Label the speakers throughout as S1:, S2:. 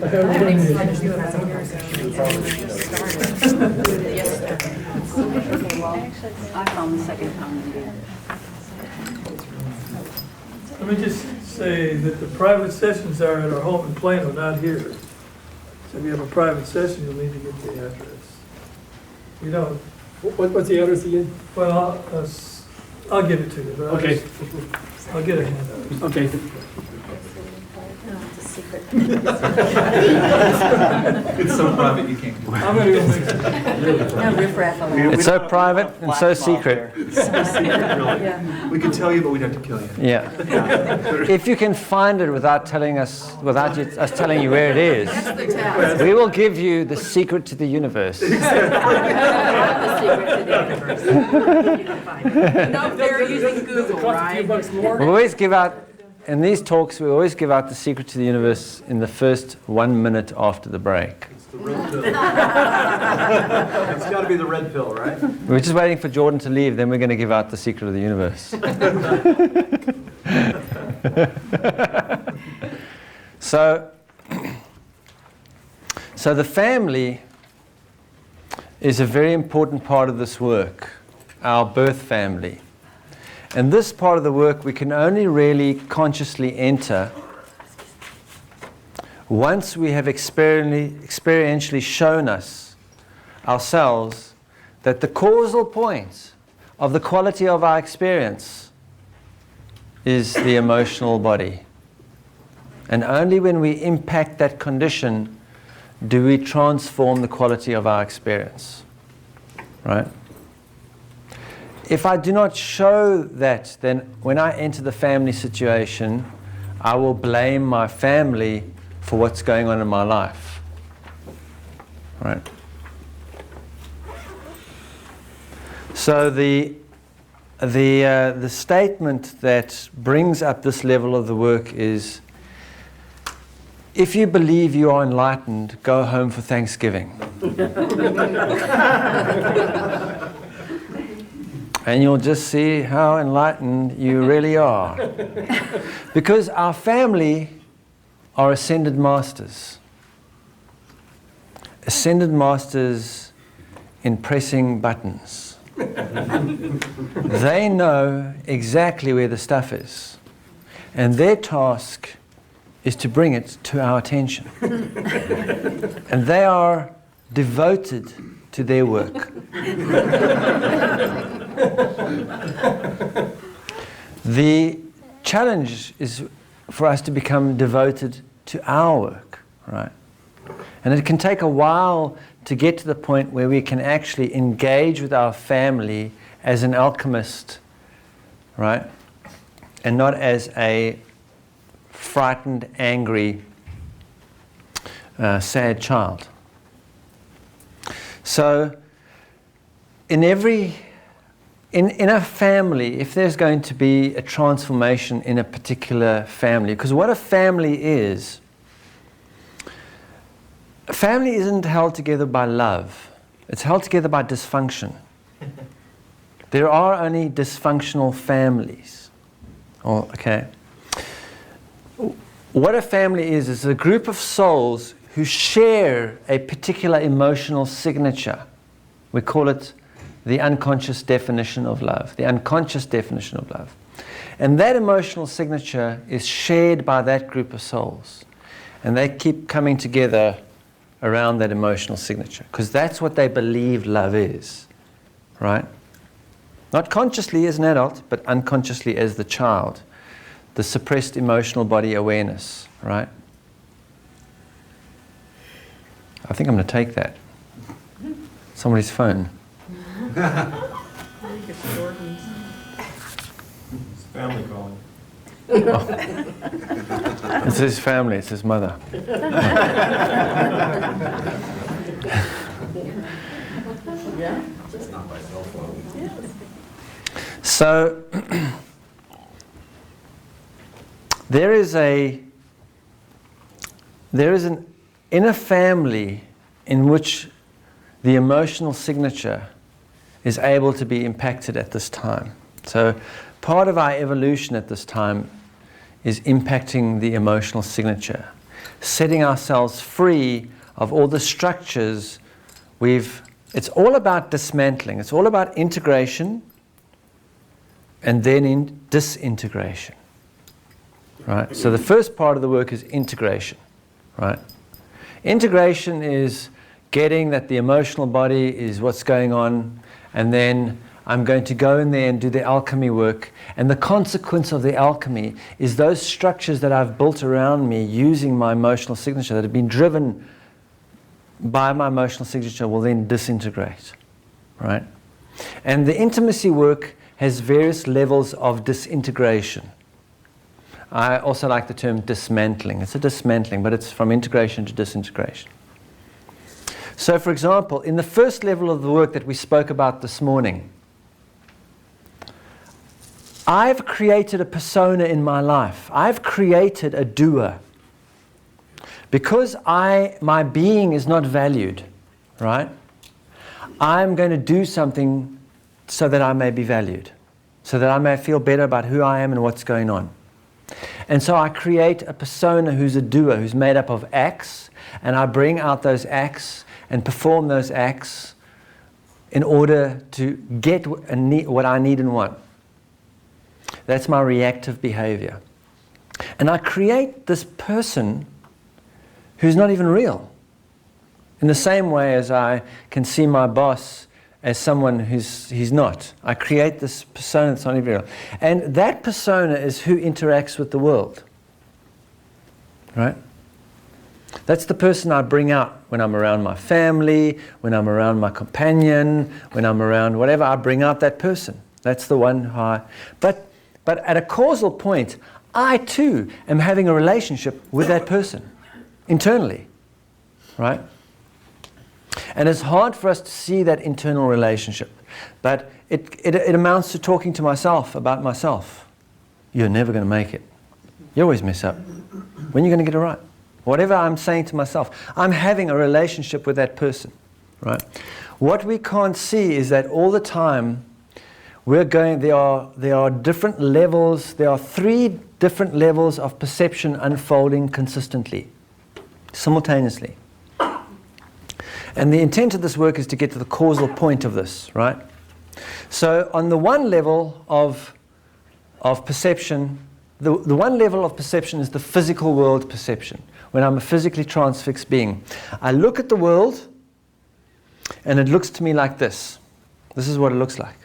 S1: I found the second time we did.
S2: Let me just say that the private sessions are at our home in Plano, not here. So if you have a private session, you'll need to get the address. You know,
S3: What's the address again?
S2: well, I'll give it to you. But
S3: Okay.
S2: I'll get a handout.
S3: Okay.
S4: It's so private, you can't do it.
S2: I'm gonna go make some.
S1: No riffraff allowed.
S5: It's so private and so secret.
S4: We could tell you, but we'd have to kill you.
S5: Yeah. If you can find it without telling us, us telling you where it is,
S1: That's the task.
S5: we will give you the secret to the universe.
S1: The secret to the universe. You can find it. No, they're using Google,
S3: Cost a few
S1: right?
S3: bucks more?
S5: We always give out, in these talks, we always give out the secret to the universe in the first 1 minute after the break.
S4: It's the red pill. It's got to be the red pill, right?
S5: We're just waiting for Jordan to leave, then we're going to give out the secret of the universe. So the family is a very important part of this work, our birth family. And this part of the work we can only really consciously enter once we have experientially shown ourselves that the causal point of the quality of our experience is the emotional body. And only when we impact that condition do we transform the quality of our experience. Right? If I do not show that, then when I enter the family situation, I will blame my family for what's going on in my life. Right? So the statement that brings up this level of the work is, if you believe you are enlightened, go home for Thanksgiving. And you'll just see how enlightened you really are. Because our family are ascended masters. Ascended masters in pressing buttons. They know exactly where the stuff is. And their task is to bring it to our attention. And they are devoted to their work. The challenge is for us to become devoted to our work, right? And it can take a while to get to the point where we can actually engage with our family as an alchemist, right? And not as a frightened, angry, sad child. So, in a family, if there's going to be a transformation in a particular family, because what a family is, a family isn't held together by love. It's held together by dysfunction. There are only dysfunctional families. Oh, okay. What a family is a group of souls who share a particular emotional signature. We call it the unconscious definition of love, the unconscious definition of love. And that emotional signature is shared by that group of souls. And they keep coming together around that emotional signature, because that's what they believe love is, right? Not consciously as an adult, but unconsciously as the child. The suppressed emotional body awareness, right? I think I'm going to take that. Somebody's phone.
S4: It's family calling.
S5: Oh. It's his family, it's his mother.
S4: It's not my cell phone.
S5: So, there is an inner family in which the emotional signature is able to be impacted at this time. So part of our evolution at this time is impacting the emotional signature. setting ourselves free of all the structures it's all about dismantling. It's all about integration and then in disintegration. Right? So the first part of the work is integration. Right? Integration is getting that the emotional body is what's going on, and then I'm going to go in there and do the alchemy work. And the consequence of the alchemy is those structures that I've built around me using my emotional signature, that have been driven by my emotional signature, will then disintegrate. Right? And the intimacy work has various levels of disintegration. I also like the term dismantling. It's a dismantling, but it's from integration to disintegration. So, for example, in the first level of the work that we spoke about this morning, I've created a persona in my life. I've created a doer. Because my being is not valued, right? I'm going to do something so that I may be valued, so that I may feel better about who I am and what's going on. And so I create a persona who's a doer, who's made up of acts, and I bring out those acts and perform those acts in order to get what I need and want. That's my reactive behavior. And I create this person who's not even real. In the same way as I can see my boss as someone he's not. I create this persona that's not even real. And that persona is who interacts with the world. Right? That's the person I bring out when I'm around my family, when I'm around my companion, when I'm around whatever, I bring out that person. That's the one who But at a causal point, I too am having a relationship with that person, internally. Right? And it's hard for us to see that internal relationship. But it amounts to talking to myself about myself. You're never going to make it. You always mess up. When are you going to get it right? Whatever I'm saying to myself, I'm having a relationship with that person. Right? What we can't see is that all the time there are different levels, there are 3 different levels of perception unfolding consistently, simultaneously. And the intent of this work is to get to the causal point of this, right? So on the one level of perception, the one level of perception is the physical world perception, when I'm a physically transfixed being. I look at the world, and it looks to me like this. This is what it looks like.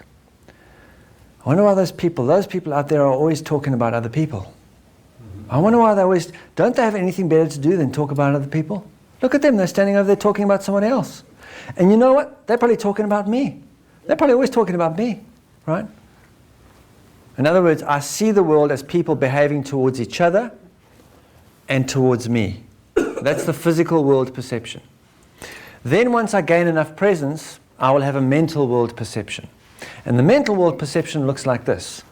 S5: I wonder why those people out there are always talking about other people. I wonder why don't they have anything better to do than talk about other people? Look at them, they're standing over there talking about someone else. And you know what? They're probably talking about me. They're probably always talking about me, right? In other words, I see the world as people behaving towards each other and towards me. That's the physical world perception. Then once I gain enough presence, I will have a mental world perception. And the mental world perception looks like this.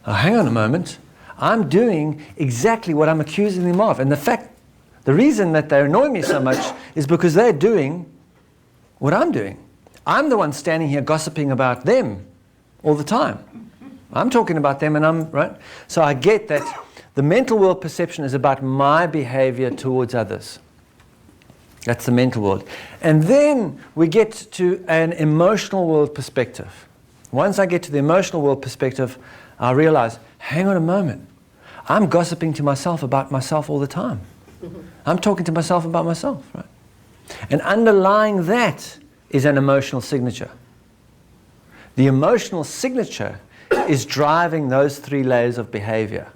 S5: Oh, hang on a moment. I'm doing exactly what I'm accusing them of. And the reason that they annoy me so much is because they're doing what I'm doing. I'm the one standing here gossiping about them all the time. I'm talking about them and right? So I get that the mental world perception is about my behavior towards others. That's the mental world. And then we get to an emotional world perspective. Once I get to the emotional world perspective, I realize, hang on a moment. I'm gossiping to myself about myself all the time. I'm talking to myself about myself, right? And underlying that is an emotional signature. The emotional signature is driving those 3 layers of behavior,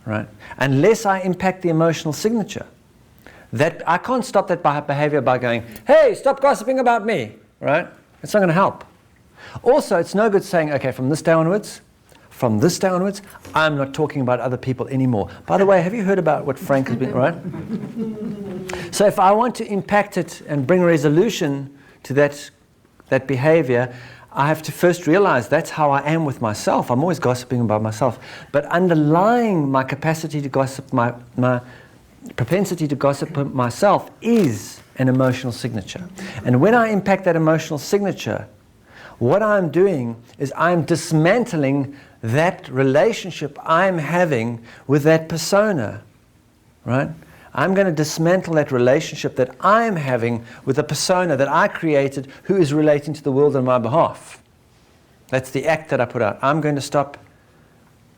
S5: right? Unless I impact the emotional signature, that I can't stop that behavior by going, hey, stop gossiping about me, right? It's not going to help. Also, it's no good saying, okay, from this day onwards, I'm not talking about other people anymore. By the way, have you heard about what Frank has been, right? So if I want to impact it and bring resolution to that behavior, I have to first realize that's how I am with myself. I'm always gossiping about myself. But underlying my capacity to gossip, my propensity to gossip myself is an emotional signature. And when I impact that emotional signature, what I'm doing is I'm dismantling that relationship I'm having with that persona, right? I'm going to dismantle that relationship that I'm having with a persona that I created who is relating to the world on my behalf. That's the act that I put out. I'm going to stop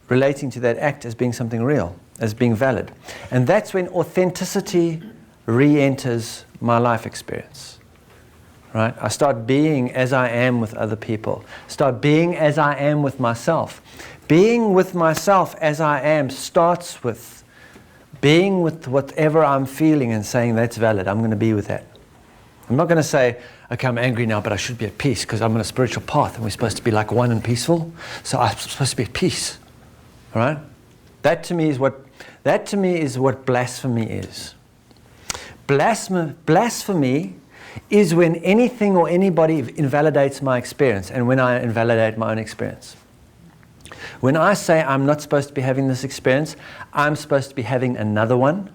S5: relating to that act as being something real, as being valid. And that's when authenticity re-enters my life experience. Right? I start being as I am with other people. Start being as I am with myself. Being with myself as I am starts with being with whatever I'm feeling and saying that's valid. I'm going to be with that. I'm not going to say, okay, I'm angry now, but I should be at peace because I'm on a spiritual path and we're supposed to be like one and peaceful. So I'm supposed to be at peace. All right? That to me is what blasphemy is. Blasphemy is when anything or anybody invalidates my experience and when I invalidate my own experience. When I say I'm not supposed to be having this experience, I'm supposed to be having another one,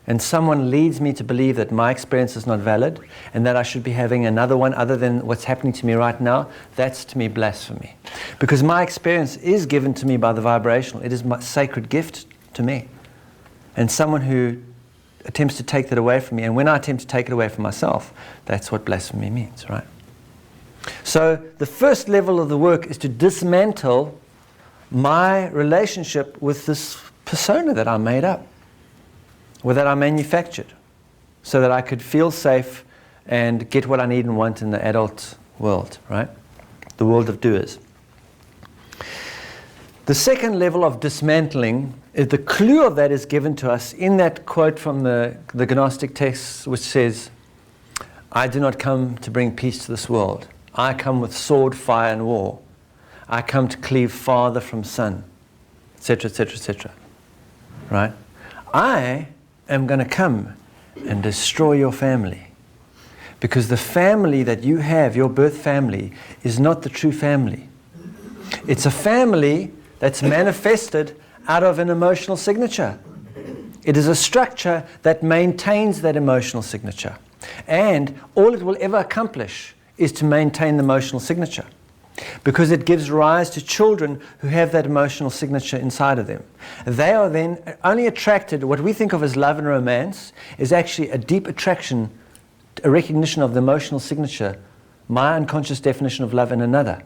S5: and someone leads me to believe that my experience is not valid and that I should be having another one other than what's happening to me right now, that's to me blasphemy. Because my experience is given to me by the vibrational. It is my sacred gift to me. And someone who attempts to take that away from me, and when I attempt to take it away from myself, that's what blasphemy means, right? So the first level of the work is to dismantle my relationship with this persona that I made up, or that I manufactured, so that I could feel safe and get what I need and want in the adult world, right? The world of doers. The second level of dismantling, is the clue of that is given to us in that quote from the Gnostic text, which says, I do not come to bring peace to this world. I come with sword, fire, and war. I come to cleave father from son, etc., etc., etc. Right? I am going to come and destroy your family. Because the family that you have, your birth family, is not the true family. It's a family that's manifested out of an emotional signature. It is a structure that maintains that emotional signature. And all it will ever accomplish is to maintain the emotional signature. Because it gives rise to children who have that emotional signature inside of them. They are then only attracted, what we think of as love and romance, is actually a deep attraction, a recognition of the emotional signature, my unconscious definition of love in another.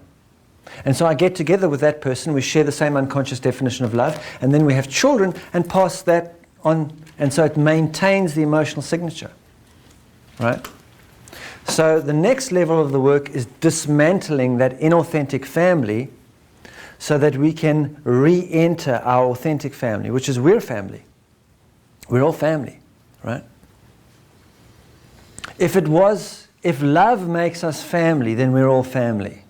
S5: And so I get together with that person, we share the same unconscious definition of love, and then we have children and pass that on, and so it maintains the emotional signature. Right? So the next level of the work is dismantling that inauthentic family so that we can re-enter our authentic family, which is we're family. We're all family, right? If love makes us family, then we're all family.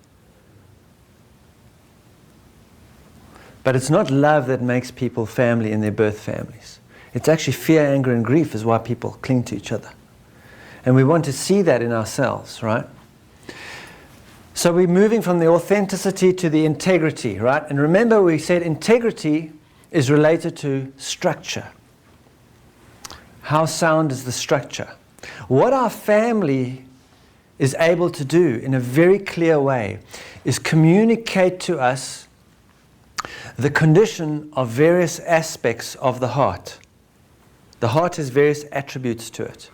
S5: But it's not love that makes people family in their birth families. It's actually fear, anger, and grief is why people cling to each other. And we want to see that in ourselves, right? So we're moving from the authenticity to the integrity, right? And remember we said integrity is related to structure. How sound is the structure? What our family is able to do in a very clear way is communicate to us the condition of various aspects of the heart. The heart has various attributes to it.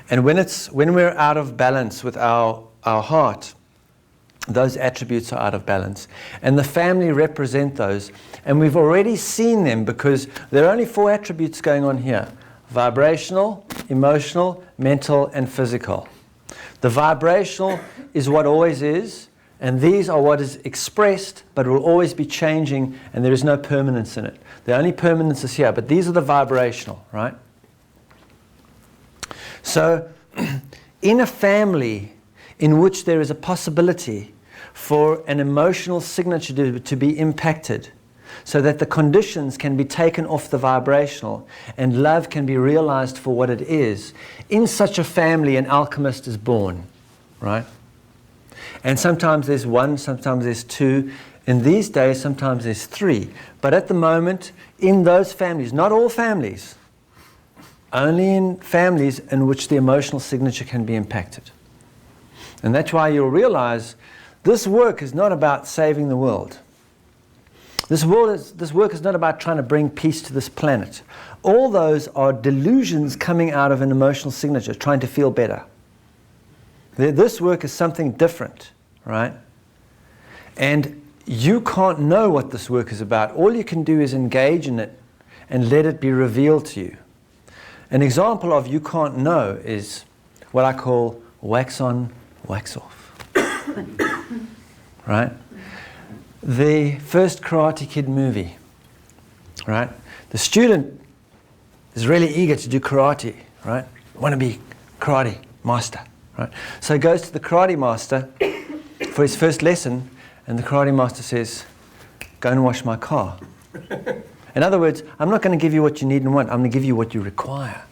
S5: And when we're out of balance with our heart, those attributes are out of balance. And the family represent those. And we've already seen them because there are only 4 attributes going on here. Vibrational, emotional, mental, and physical. The vibrational is what always is, and these are what is expressed, but will always be changing, and there is no permanence in it. The only permanence is here, but these are the vibrational, right? So, in a family in which there is a possibility for an emotional signature to be impacted, so that the conditions can be taken off the vibrational and love can be realized for what it is, in such a family an alchemist is born, right? And sometimes there's 1, sometimes there's 2. In these days, sometimes there's 3. But at the moment, in those families, not all families, only in families in which the emotional signature can be impacted. And that's why you'll realize this work is not about saving the world. This work is not about trying to bring peace to this planet. All those are delusions coming out of an emotional signature, trying to feel better. This work is something different, right? And you can't know what this work is about. All you can do is engage in it and let it be revealed to you. An example of you can't know is what I call wax on, wax off. Right? The first Karate Kid movie, right? The student is really eager to do karate, right? Want to be karate master, right? So he goes to the karate master for his first lesson, and the karate master says, "Go and wash my car." In other words, I'm not going to give you what you need and want, I'm going to give you what you require.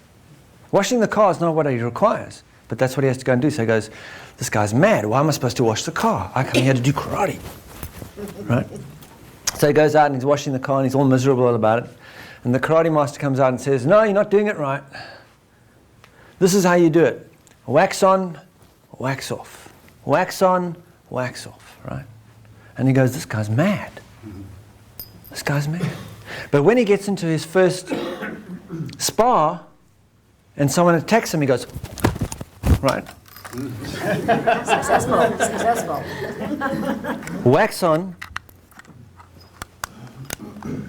S5: Washing the car is not what he requires, but that's what he has to go and do. So he goes, "This guy's mad. Why am I supposed to wash the car? I come here to do karate." Right? So he goes out and he's washing the car and he's all miserable about it. And the karate master comes out and says, "No, you're not doing it right. This is how you do it. Wax on, wax off. Wax on, wax off." Right? And he goes, "This guy's mad. This guy's mad." But when he gets into his first spar and someone attacks him, he goes, right?
S1: Successful.
S5: Wax on.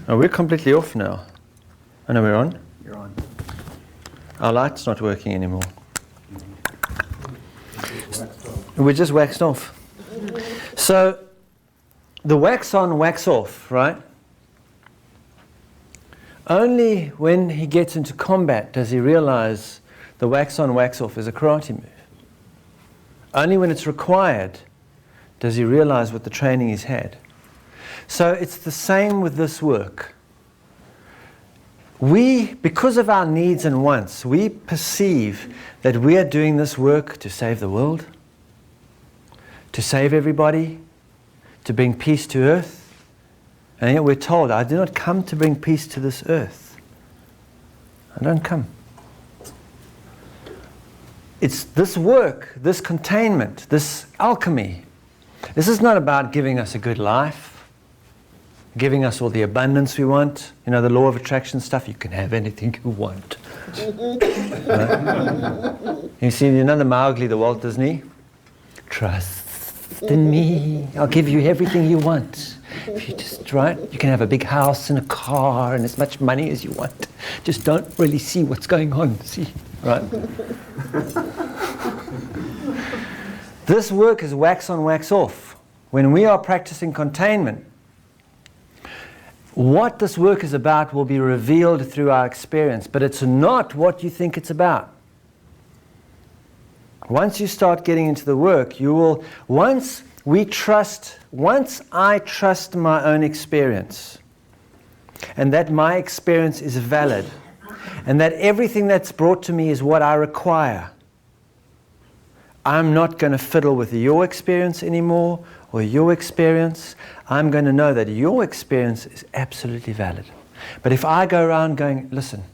S5: Oh, we're completely off now. Oh, no, we're on.
S4: You're on.
S5: Our light's not working anymore. We're just waxed off. So, the wax on, wax off, right? Only when he gets into combat does he realize the wax on, wax off is a karate move. Only when it's required does he realize what the training he's had. So it's the same with this work. We, because of our needs and wants, we perceive that we are doing this work to save the world, to save everybody, to bring peace to earth. And yet we're told, "I do not come to bring peace to this earth. I don't come." It's this work, this containment, this alchemy. This is not about giving us a good life, giving us all the abundance we want. You know, the law of attraction stuff, you can have anything you want. Right? You see, you know the Mowgli, the Walt Disney? "Trust in me, I'll give you everything you want. If you just, right, you can have a big house and a car and as much money as you want. Just don't really see what's going on, see, right?" This work is wax on, wax off. When we are practicing containment, what this work is about will be revealed through our experience, but it's not what you think it's about. Once you start getting into the work, you will, once I trust my own experience, and that my experience is valid, and that everything that's brought to me is what I require, I'm not going to fiddle with your experience anymore, or your experience. I'm going to know that your experience is absolutely valid. But if I go around going, "Listen,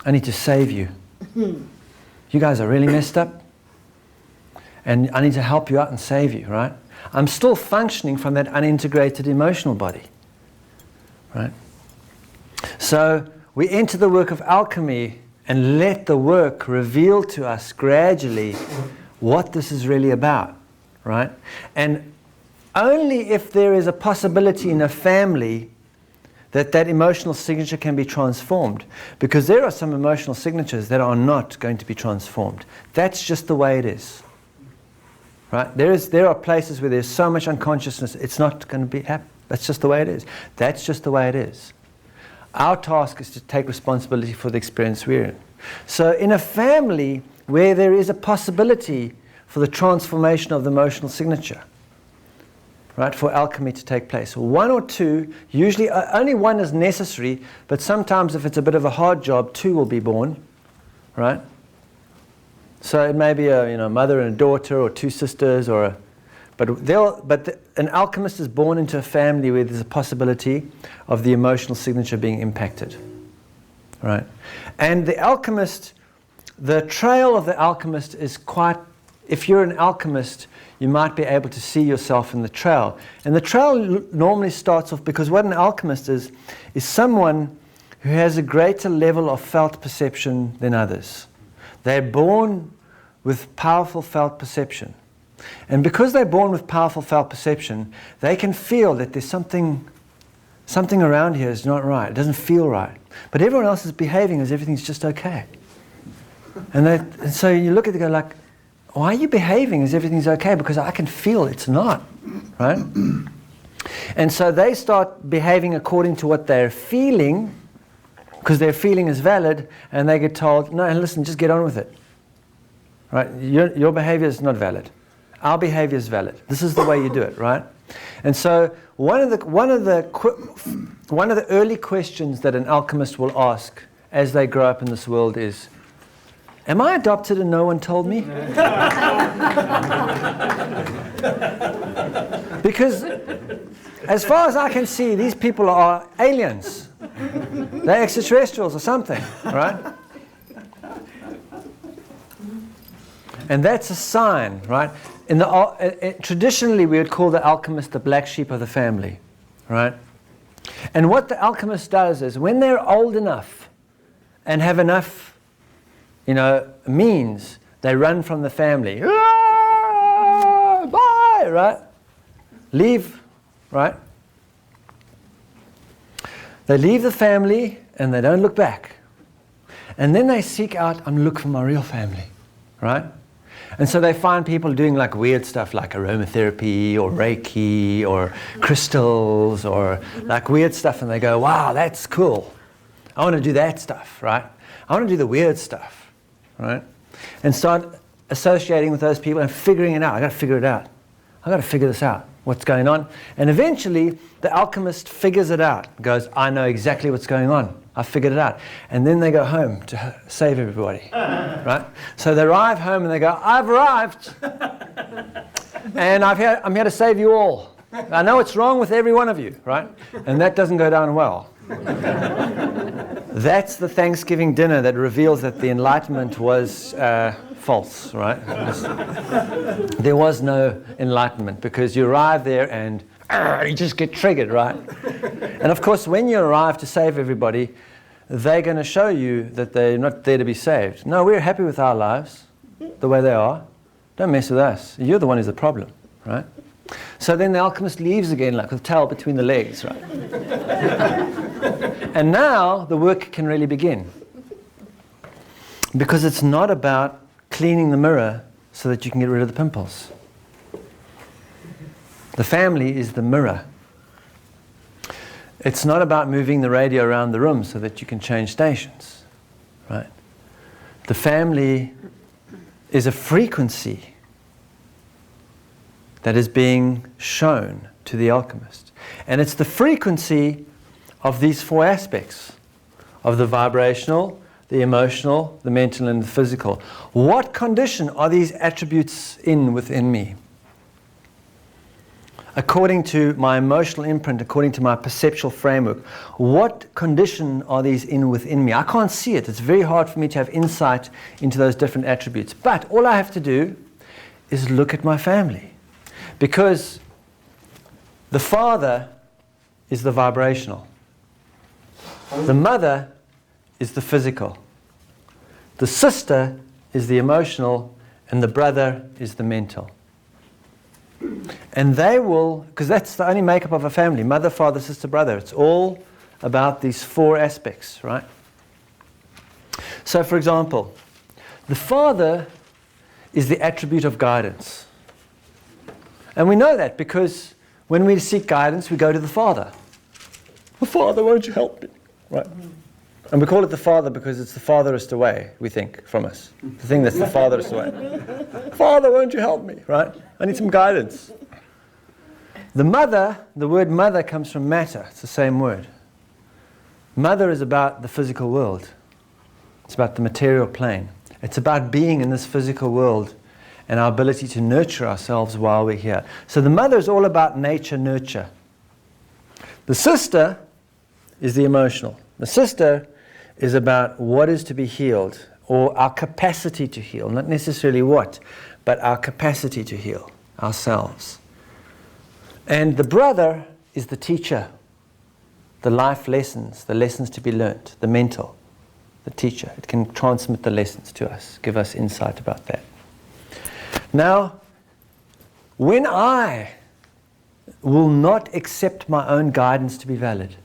S5: I need to save you. You guys are really messed up, and I need to help you out and save you," right? I'm still functioning from that unintegrated emotional body, right? So we enter the work of alchemy and let the work reveal to us gradually what this is really about, right? And only if there is a possibility in a family that that emotional signature can be transformed, because there are some emotional signatures that are not going to be transformed. That's just the way it is. Right? There are places where there's so much unconsciousness, it's not going to be happen. That's just the way it is. That's just the way it is. Our task is to take responsibility for the experience we're in. So in a family where there is a possibility for the transformation of the emotional signature, right, for alchemy to take place, one or two, usually only one is necessary, but sometimes if it's a bit of a hard job, two will be born, right? So it may be a mother and a daughter, or two sisters, but an alchemist is born into a family where there's a possibility of the emotional signature being impacted, right? And the trail of the alchemist is quite if you're an alchemist, you might be able to see yourself in the trail. And the trail normally starts off, because what an alchemist is someone who has a greater level of felt perception than others. They're born with powerful felt perception. And because they're born with powerful felt perception, they can feel that there's something around here is not right. It doesn't feel right. But everyone else is behaving as everything's just okay. And so you look at it and go like, why are you behaving as everything's okay? Because I can feel it's not, right? And so they start behaving according to what they're feeling, because their feeling is valid, and they get told, no, listen, just get on with it. Right? Your behavior is not valid. Our behavior is valid. This is the way you do it, right? And so one of the early questions that an alchemist will ask as they grow up in this world is, am I adopted and no one told me? Because as far as I can see, these people are aliens. They're extraterrestrials or something, right? And that's a sign, right? Traditionally, we would call the alchemist the black sheep of the family, right? And what the alchemist does is, when they're old enough and have enough, means, they run from the family. Ah, bye, right? Leave, right? They leave the family and they don't look back. And then they seek out, I'm looking for my real family, right? And so they find people doing like weird stuff like aromatherapy or Reiki or crystals or like weird stuff, and they go, wow, that's cool. I want to do that stuff, right? I want to do the weird stuff, right? And start associating with those people and figuring it out. I got to figure it out. I got to figure this out. What's going on? And eventually, the alchemist figures it out. Goes, I know exactly what's going on. I figured it out. And then they go home to save everybody, right? So they arrive home and they go, I've arrived, and I'm here to save you all. I know what's wrong with every one of you, right? And that doesn't go down well. That's the Thanksgiving dinner that reveals that the Enlightenment was false, right? There was no enlightenment, because you arrive there and you just get triggered, right? And of course, when you arrive to save everybody, they're going to show you that they're not there to be saved. No, we're happy with our lives the way they are. Don't mess with us. You're the one who's the problem, right? So then the alchemist leaves again, like with the tail between the legs, right? And now the work can really begin. Because it's not about cleaning the mirror so that you can get rid of the pimples. The family is the mirror. It's not about moving the radio around the room so that you can change stations, right? The family is a frequency that is being shown to the alchemist. And it's the frequency of these four aspects, of the vibrational, the emotional, the mental, and the physical. What condition are these attributes in within me? According to my emotional imprint, according to my perceptual framework, what condition are these in within me? I can't see it. It's very hard for me to have insight into those different attributes. But all I have to do is look at my family. Because the father is the vibrational. The mother is the physical. The sister is the emotional, and the brother is the mental. And they will, because that's the only makeup of a family, mother, father, sister, brother. It's all about these four aspects, right? So for example, the father is the attribute of guidance. And we know that because when we seek guidance, we go to the father. Well, Father, won't you help me? Right? And we call it the father because it's the farthest away, we think, from us. The thing that's the farthest away. Father, won't you help me? Right? I need some guidance. The mother, the word mother comes from matter. It's the same word. Mother is about the physical world. It's about the material plane. It's about being in this physical world and our ability to nurture ourselves while we're here. So the mother is all about nature, nurture. The sister is the emotional. The sister is about what is to be healed, or our capacity to heal, not necessarily what, but our capacity to heal ourselves. And the brother is the teacher, the life lessons, the lessons to be learnt, the mental, the teacher. It can transmit the lessons to us, give us insight about that. Now, when I will not accept my own guidance to be valid,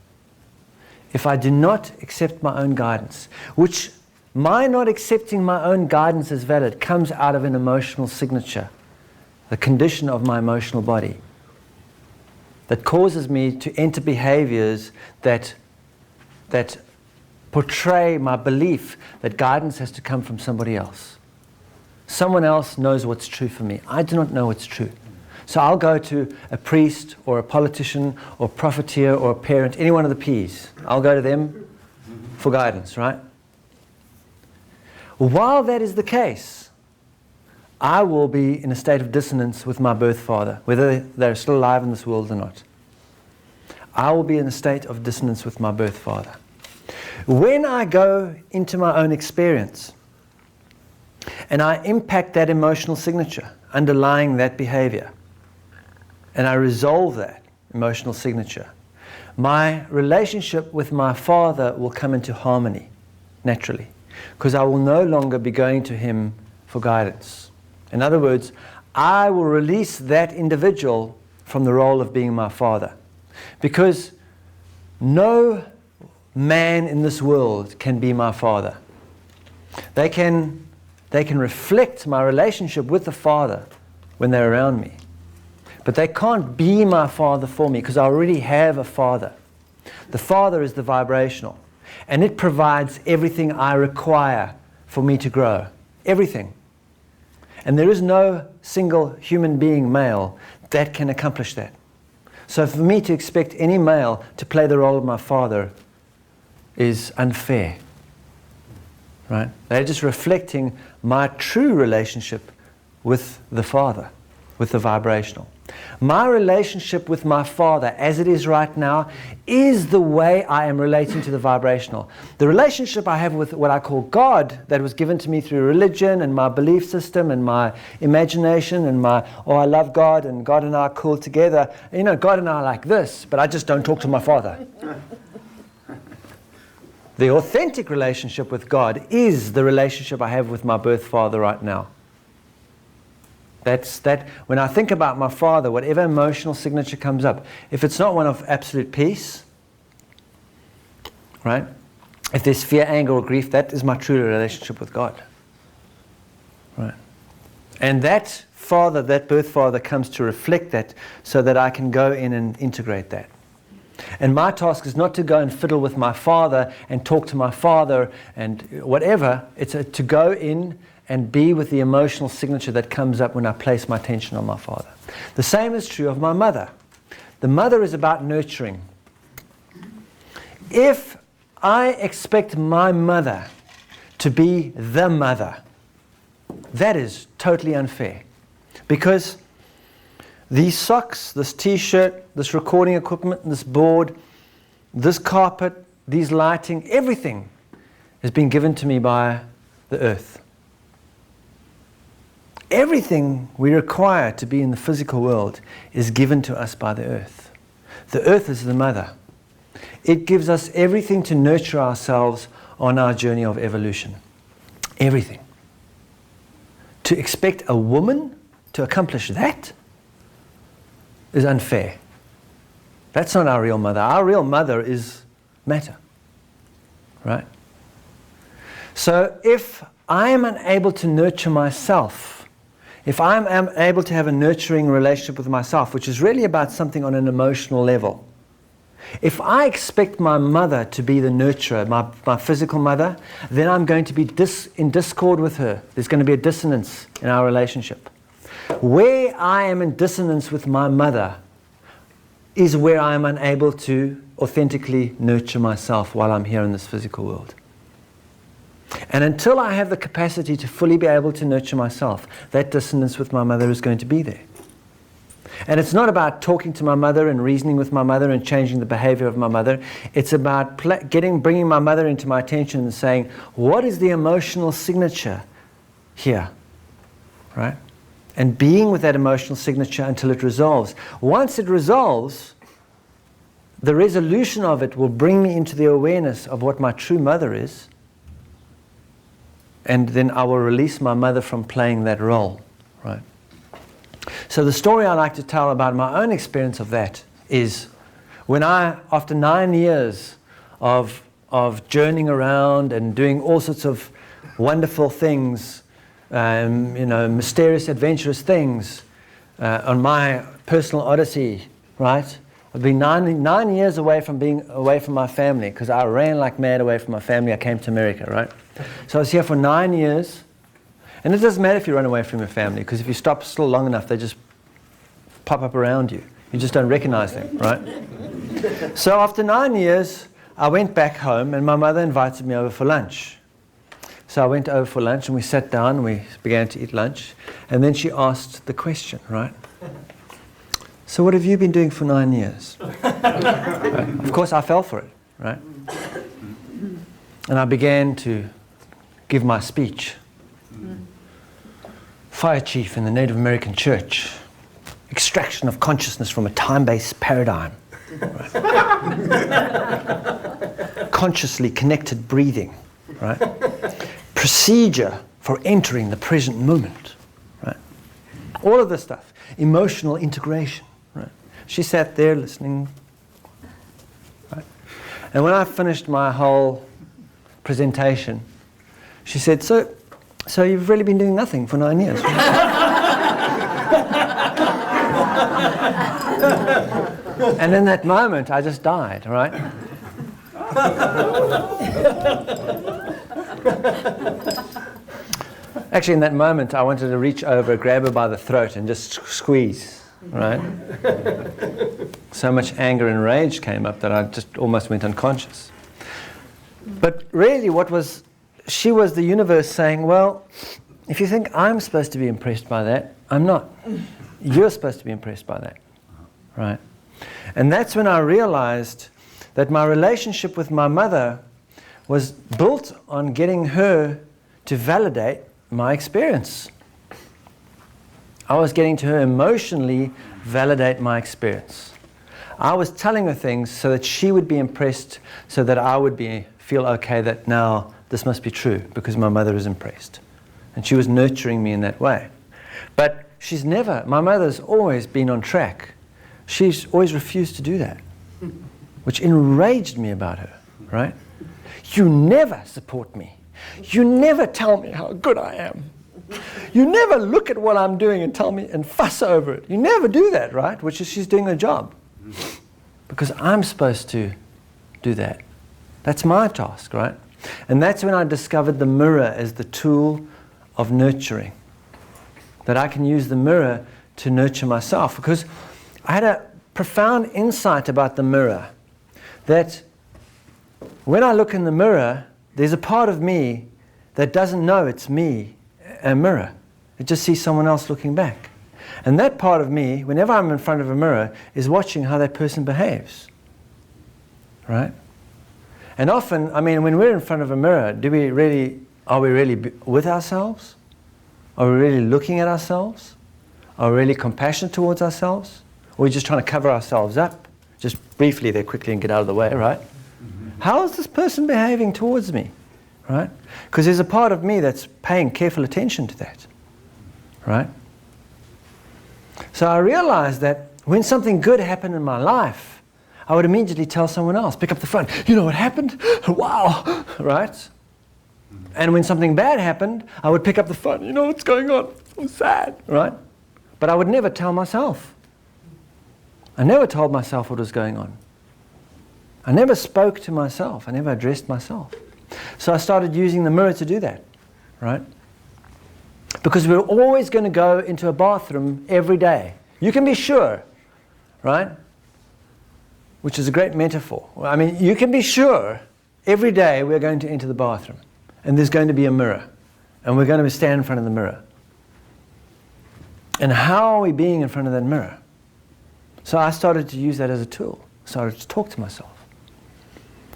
S5: if I do not accept my own guidance, which my not accepting my own guidance as valid comes out of an emotional signature, the condition of my emotional body, that causes me to enter behaviors that portray my belief that guidance has to come from somebody else. Someone else knows what's true for me. I do not know what's true. So I'll go to a priest or a politician or a profiteer or a parent, any one of the P's. I'll go to them for guidance, right? While that is the case, I will be in a state of dissonance with my birth father, whether they're still alive in this world or not. I will be in a state of dissonance with my birth father. When I go into my own experience and I impact that emotional signature underlying that behavior, and I resolve that emotional signature, my relationship with my father will come into harmony naturally, because I will no longer be going to him for guidance. In other words, I will release that individual from the role of being my father, because no man in this world can be my father. They can reflect my relationship with the Father when they're around me, but they can't be my father for me, because I already have a father. The Father is the vibrational, and it provides everything I require for me to grow. Everything. And there is no single human being, male, that can accomplish that. So for me to expect any male to play the role of my father is unfair. Right? They're just reflecting my true relationship with the Father, with the vibrational. My relationship with my Father, as it is right now, is the way I am relating to the vibrational. The relationship I have with what I call God, that was given to me through religion and my belief system and my imagination and my, oh, I love God and God and I are cool together. You know, God and I are like this, but I just don't talk to my Father. The authentic relationship with God is the relationship I have with my birth father right now. That's that. When I think about my father, whatever emotional signature comes up, if it's not one of absolute peace, right? If there's fear, anger, or grief, that is my true relationship with God. Right? And that father, that birth father, comes to reflect that so that I can go in and integrate that. And my task is not to go and fiddle with my father and talk to my father and whatever. It's to go in and be with the emotional signature that comes up when I place my attention on my father. The same is true of my mother. The mother is about nurturing. If I expect my mother to be the mother, that is totally unfair. Because these socks, this t-shirt, this recording equipment, this board, this carpet, these lighting, everything has been given to me by the earth. Everything we require to be in the physical world is given to us by the earth. The earth is the mother. It gives us everything to nurture ourselves on our journey of evolution. Everything. To expect a woman to accomplish that is unfair. That's not our real mother. Our real mother is matter. Right? So if I am unable to nurture myself, if I'm able to have a nurturing relationship with myself, which is really about something on an emotional level, if I expect my mother to be the nurturer, my physical mother, then I'm going to be in discord with her. There's going to be a dissonance in our relationship. Where I am in dissonance with my mother is where I am unable to authentically nurture myself while I'm here in this physical world. And until I have the capacity to fully be able to nurture myself, that dissonance with my mother is going to be there. And it's not about talking to my mother and reasoning with my mother and changing the behavior of my mother. It's about bringing my mother into my attention and saying, what is the emotional signature here? Right? and being with that emotional signature until it resolves. Once it resolves, the resolution of it will bring me into the awareness of what my true mother is, and then I will release my mother from playing that role, right? So the story I like to tell about my own experience of that is when I, after 9 years of journeying around and doing all sorts of wonderful things, mysterious, adventurous things on my personal odyssey, right? I've been nine years away from being away from my family because I ran like mad away from my family. I came to America, right? So I was here for 9 years. And it doesn't matter if you run away from your family, because if you stop still long enough, they just pop up around you. You just don't recognize them, right? So after 9 years, I went back home and my mother invited me over for lunch. So I went over for lunch and we sat down and we began to eat lunch. And then she asked the question, right? So what have you been doing for 9 years? Right? Of course, I fell for it, right? And I began to give my speech. Fire chief in the Native American church. Extraction of consciousness from a time-based paradigm. Right? Consciously connected breathing. Right? Procedure for entering the present moment. Right? All of this stuff. Emotional integration. Right? She sat there listening. Right? And when I finished my whole presentation, she said, so you've really been doing nothing for 9 years. And in that moment, I just died, right? Actually, in that moment, I wanted to reach over, grab her by the throat, and just squeeze, right? So much anger and rage came up that I just almost went unconscious. But really, she was the universe saying, well, if you think I'm supposed to be impressed by that, I'm not. You're supposed to be impressed by that, right? And that's when I realized that my relationship with my mother was built on getting her to validate my experience. I was getting to her emotionally validate my experience. I was telling her things so that she would be impressed, so that I would feel okay that now this must be true because my mother is impressed. And she was nurturing me in that way. But my mother's always been on track. She's always refused to do that, which enraged me about her, right? You never support me. You never tell me how good I am. You never look at what I'm doing and tell me and fuss over it. You never do that, right? Which is she's doing her job. Because I'm supposed to do that. That's my task, right? And that's when I discovered the mirror as the tool of nurturing. That I can use the mirror to nurture myself. Because I had a profound insight about the mirror. That when I look in the mirror, there's a part of me that doesn't know it's me, a mirror. It just sees someone else looking back. And that part of me, whenever I'm in front of a mirror, is watching how that person behaves. Right? And often, when we're in front of a mirror, are we really with ourselves? Are we really looking at ourselves? Are we really compassionate towards ourselves? Or are we just trying to cover ourselves up? Just briefly there quickly and get out of the way, right? How is this person behaving towards me? Right? Because there's a part of me that's paying careful attention to that. Right? So I realized that when something good happened in my life, I would immediately tell someone else, pick up the phone, you know what happened? Wow! Right? And when something bad happened, I would pick up the phone, you know what's going on? I'm sad. Right? But I would never tell myself. I never told myself what was going on. I never spoke to myself. I never addressed myself. So I started using the mirror to do that, right? Because we're always going to go into a bathroom every day. You can be sure, right? Which is a great metaphor. You can be sure every day we're going to enter the bathroom and there's going to be a mirror and we're going to stand in front of the mirror. And how are we being in front of that mirror? So I started to use that as a tool. I started to talk to myself.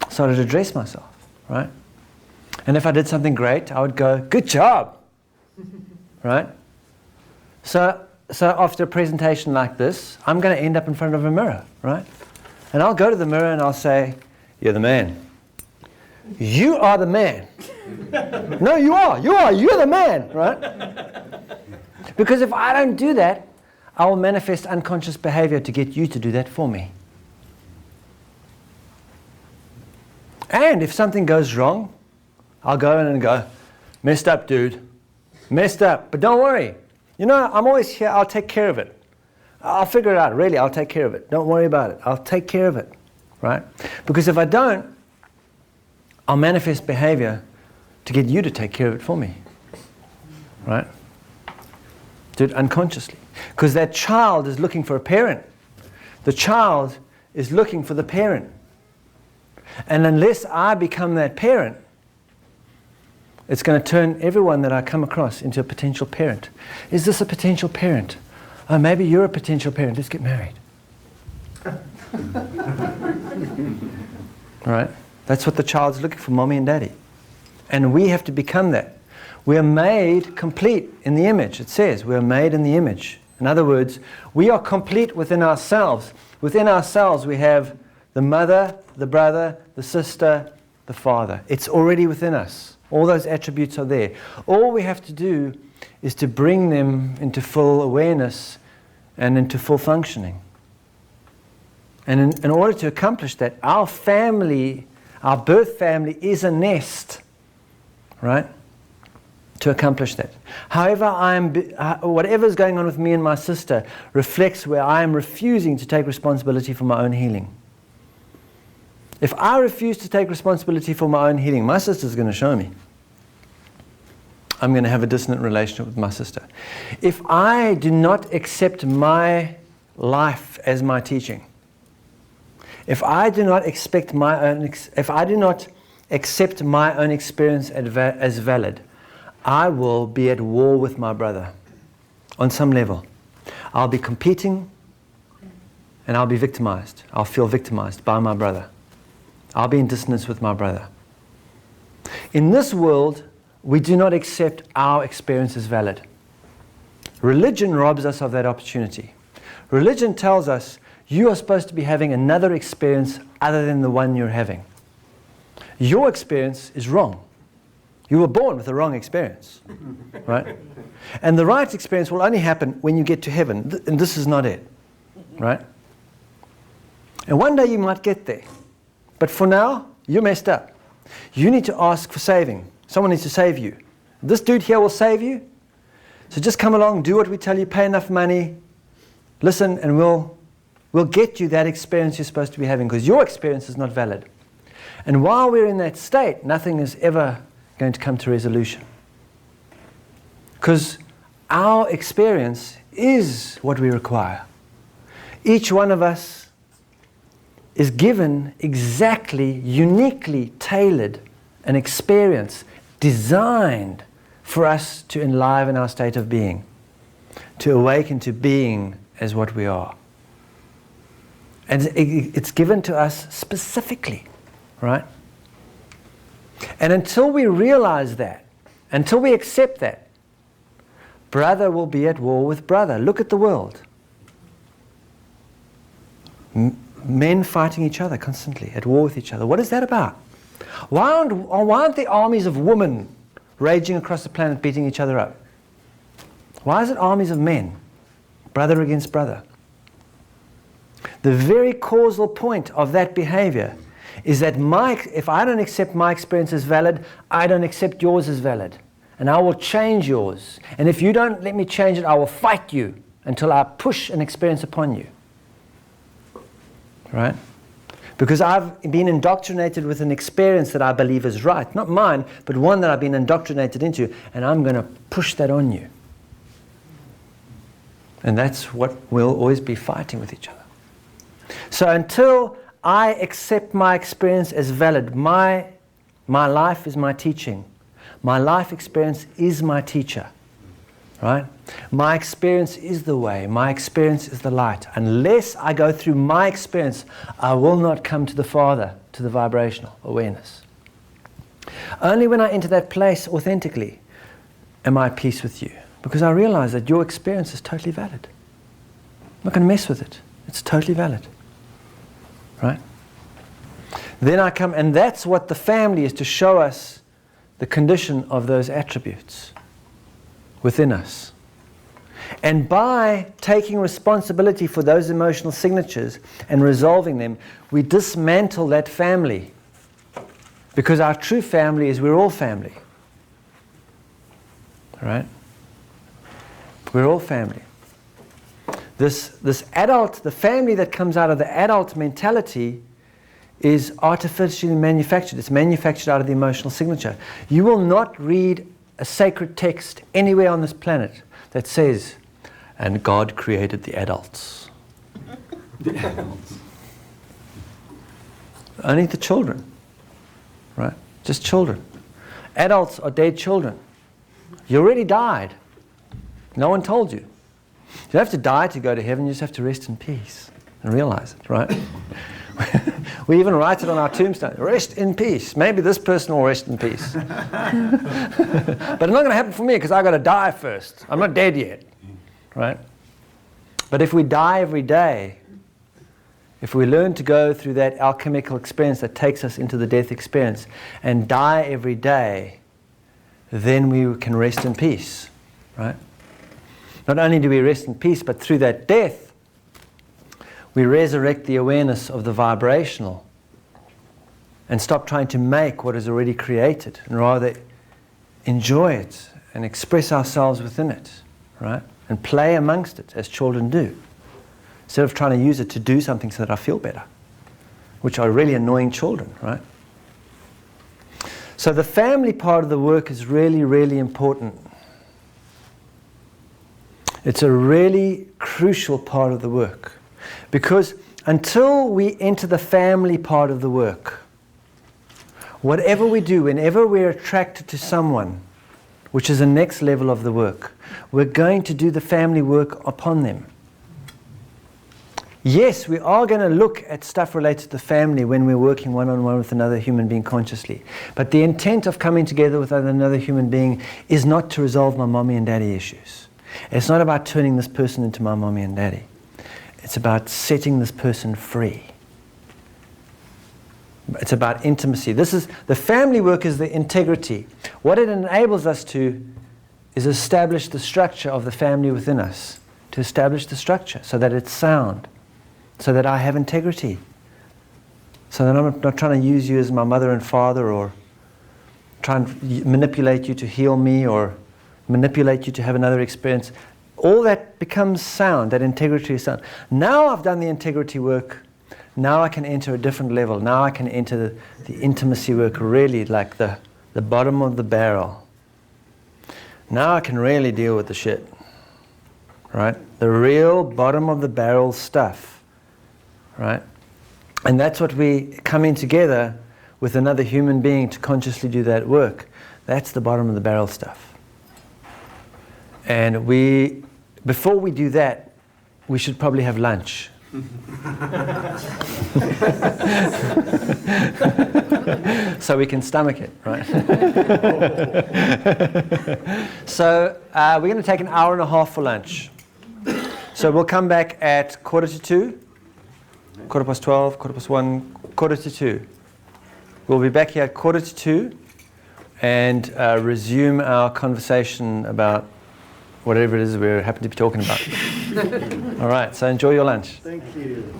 S5: I started to address myself, right? And if I did something great, I would go, good job, right? So after a presentation like this, I'm going to end up in front of a mirror, right? And I'll go to the mirror and I'll say, you're the man. You are the man. No, you're the man, right? Because if I don't do that, I will manifest unconscious behavior to get you to do that for me. And if something goes wrong, I'll go in and go, messed up, dude. Messed up. But don't worry. You know, I'm always here. I'll take care of it. I'll figure it out. Really, I'll take care of it. Don't worry about it. I'll take care of it. Right? Because if I don't, I'll manifest behavior to get you to take care of it for me. Right? Do it unconsciously. Because that child is looking for a parent. The child is looking for the parent. And unless I become that parent, it's going to turn everyone that I come across into a potential parent. Is this a potential parent? Oh, maybe you're a potential parent. Let's get married. Right? That's what the child's looking for, mommy and daddy. And we have to become that. We are made complete in the image. It says we are made in the image. In other words, we are complete within ourselves. Within ourselves we have the mother, the brother, the sister, the father. It's already within us. All those attributes are there. All we have to do is to bring them into full awareness and into full functioning. And in order to accomplish that, our family, our birth family is a nest, right? To accomplish that. However, whatever is going on with me and my sister reflects where I am refusing to take responsibility for my own healing. If I refuse to take responsibility for my own healing, my sister's going to show me. I'm going to have a dissonant relationship with my sister. If I do not accept my life as my teaching, if I do not accept my own experience as valid, I will be at war with my brother on some level. I'll be competing and I'll be victimized. I'll feel victimized by my brother. I'll be in dissonance with my brother. In this world, we do not accept our experience as valid. Religion robs us of that opportunity. Religion tells us you are supposed to be having another experience other than the one you're having. Your experience is wrong. You were born with the wrong experience, right? And the right experience will only happen when you get to heaven, and this is not it, right? And one day you might get there, but for now, you're messed up. You need to ask for saving. Someone needs to save you. This dude here will save you, so just come along, do what we tell you, pay enough money, listen, and we'll get you that experience you're supposed to be having, because your experience is not valid. And while we're in that state, nothing is ever going to come to resolution. Because our experience is what we require. Each one of us is given exactly, uniquely tailored an experience designed for us to enliven our state of being, to awaken to being as what we are. And it's given to us specifically, right? And until we realize that, until we accept that, brother will be at war with brother. Look at the world. Men fighting each other constantly, at war with each other. What is that about? Why aren't there armies of women raging across the planet beating each other up? Why is it armies of men, brother against brother? The very causal point of that behavior is that if I don't accept my experience as valid, I don't accept yours as valid. And I will change yours. And if you don't let me change it, I will fight you until I push an experience upon you. Right? Because I've been indoctrinated with an experience that I believe is right. Not mine, but one that I've been indoctrinated into. And I'm going to push that on you. And that's what we'll always be fighting with each other. So until I accept my experience as valid, my life is my teaching. My life experience is my teacher. Right? My experience is the way. My experience is the light. Unless I go through my experience, I will not come to the Father, to the vibrational awareness. Only when I enter that place authentically am I at peace with you. because I realize that your experience is totally valid. I'm not going to mess with it. It's totally valid. Right? Then I come, and that's what the family is, to show us the condition of those attributes within us. And by taking responsibility for those emotional signatures and resolving them, we dismantle that family. Because our true family is we're all family. Right? We're all family. This adult, the family that comes out of the adult mentality is artificially manufactured. It's manufactured out of the emotional signature. You will not read a sacred text anywhere on this planet that says, and God created the adults. Only the children. Right? Just children. Adults are dead children. You already died. No one told you. You don't have to die to go to heaven, you just have to rest in peace and realize it, right? We even write it on our tombstone, rest in peace. Maybe this person will rest in peace. But it's not going to happen for me because I've got to die first. I'm not dead yet, right? But if we die every day, if we learn to go through that alchemical experience that takes us into the death experience and die every day, then we can rest in peace, right? Not only do we rest in peace, but through that death, we resurrect the awareness of the vibrational and stop trying to make what is already created and rather enjoy it and express ourselves within it, right? And play amongst it as children do, instead of trying to use it to do something so that I feel better, which are really annoying children, right? So the family part of the work is really, really important. It's a really crucial part of the work, because until we enter the family part of the work, whatever we do, whenever we're attracted to someone, which is the next level of the work, we're going to do the family work upon them. Yes, we are going to look at stuff related to family when we're working one-on-one with another human being consciously. But the intent of coming together with another human being is not to resolve my mommy and daddy issues. It's not about turning this person into my mommy and daddy. It's about setting this person free. It's about intimacy. The family work is the integrity. What it enables us to is establish the structure of the family within us. To establish the structure so that it's sound. So that I have integrity. So that I'm not trying to use you as my mother and father, or try and manipulate you to heal me, or manipulate you to have another experience. All that becomes sound, that integrity is sound. Now I've done the integrity work, now I can enter a different level. Now I can enter the intimacy work, really like the bottom of the barrel. Now I can really deal with the shit, right? The real bottom of the barrel stuff, right? And that's what we come in together with another human being to consciously do that work. That's the bottom of the barrel stuff. And before we do that, we should probably have lunch. So we can stomach it, right? So we're going to take an hour and a half for lunch. So we'll come back at 1:45, 12:15, 1:15, 1:45. We'll be back here at 1:45 and resume our conversation about whatever it is we happen to be talking about. All right, so enjoy your lunch.
S4: Thank you.